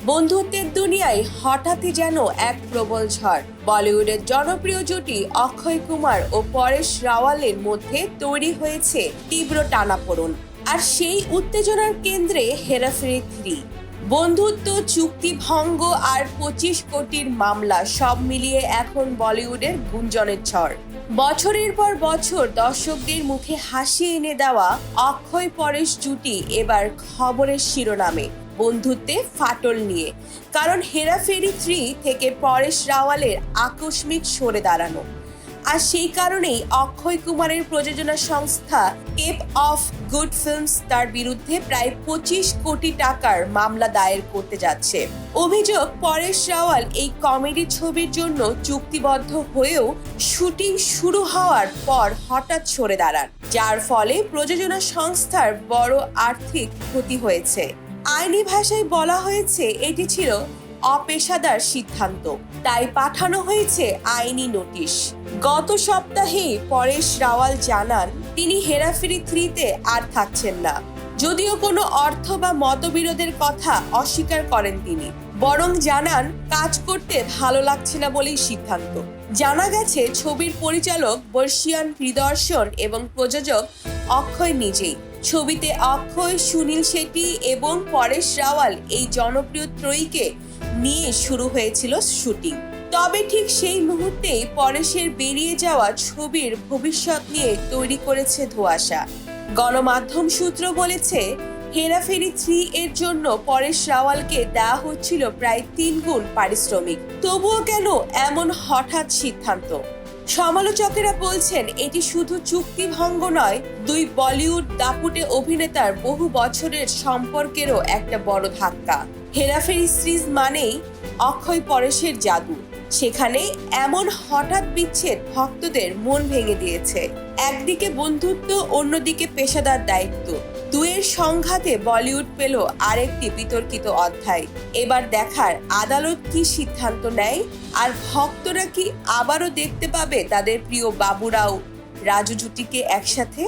বন্ধুত্বের দুনিয়ায় হঠাৎই যেন এক প্রবল ঝড়। বলিউডের জনপ্রিয় জুটি অক্ষয় কুমার ও পরেশ রাওয়ালের মধ্যে তৈরি হয়েছে তীব্র টানাপোড়েন। আর সেই উত্তেজনার কেন্দ্রে হেরাফেরি 3। বন্ধুত্ব, চুক্তি ভঙ্গ আর 25 কোটির মামলা সব মিলিয়ে এখন বলিউডের গুঞ্জনের ঝড়। বছরের পর বছর দর্শকদের মুখে হাসি এনে দেওয়া অক্ষয় পরেশ জুটি এবার খবরের শিরোনামে বন্ধুত্বে ফাটল নিয়ে। কারণ হেরাফেরি 3 থেকে পরেশ রাওয়ালের আকস্মিক সরে দাঁড়ানো। আর সেই কারণেই অক্ষয় কুমারের প্রযোজনা সংস্থা কেপ অফ গুড ফিল্মস তার বিরুদ্ধে প্রায় 25 কোটি টাকার মামলা দায়ের করতে যাচ্ছে। অভিযোগ, পরেশ রাওয়াল এই কমেডি ছবির জন্য চুক্তিবদ্ধ হয়েও শুটিং শুরু হওয়ার পর হঠাৎ সরে দাঁড়ান, যার ফলে প্রযোজনা সংস্থার বড় আর্থিক ক্ষতি হয়েছে। আইনি ভাষায় বলা হয়েছে এটি ছিল অপেশাদার সিদ্ধান্ত, তাই পাঠানো হয়েছে আইনি নোটিশ। গত সপ্তাহে পরেশ রাওয়াল জানান তিনি হেরাফেরি 3-তে আর থাকছেন না। যদিও কোনো অর্থ বা মতবিরোধের কথা অস্বীকার করেন তিনি, বরং জানান কাজ করতে ভালো লাগছে না বলেই সিদ্ধান্ত। জানা গেছে ছবির পরিচালক বর্ষিয়ান প্রিয়দর্শন এবং প্রযোজক অক্ষয় নিজেই। ছবিতে অক্ষয়, সুনীল শেট্টি এবং পরেশ রাওয়াল এই জনপ্রিয় ত্রয়ীকে নিয়ে শুরু হয়েছিল শুটিং। তবে ঠিক সেই মুহূর্তেই পরেশের বেরিয়ে যাওয়া ছবির ভবিষ্যৎ নিয়ে তৈরি করেছে ধোঁয়াশা। গণমাধ্যম সূত্র বলেছে হেরাফেরি 3 এর জন্য পরেশ রাওয়ালকে দেওয়া হচ্ছিল প্রায় 3 গুণ পারিশ্রমিক। তবুও কেন এমন হঠাৎ সিদ্ধান্ত? সমালোচকেরা বলছেন এটি শুধু চুক্তি ভঙ্গ নয়, দুই বলিউড দাপুটে অভিনেতার বহু বছরের সম্পর্কেরও একটা বড় ধাক্কা। হেরাফেরি সিরিজ মানেই অক্ষয় পরেশের জাদু। সেখানে এমন হঠাৎ বিচ্ছেদ ভক্তদের মন ভেঙে দিয়েছে। একদিকে বন্ধুত্ব, অন্যদিকে পেশাদার দায়িত্ব। দুয়ের সংঘাতে বলিউড পেল আরেকটি বিতর্কিত অধ্যায়। এবার দেখার আদালত কি সিদ্ধান্ত নেয়, আর ভক্তরা কি আবারও দেখতে পাবে তাদের প্রিয় বাবুরাও, রাজু জুটিকে একসাথে।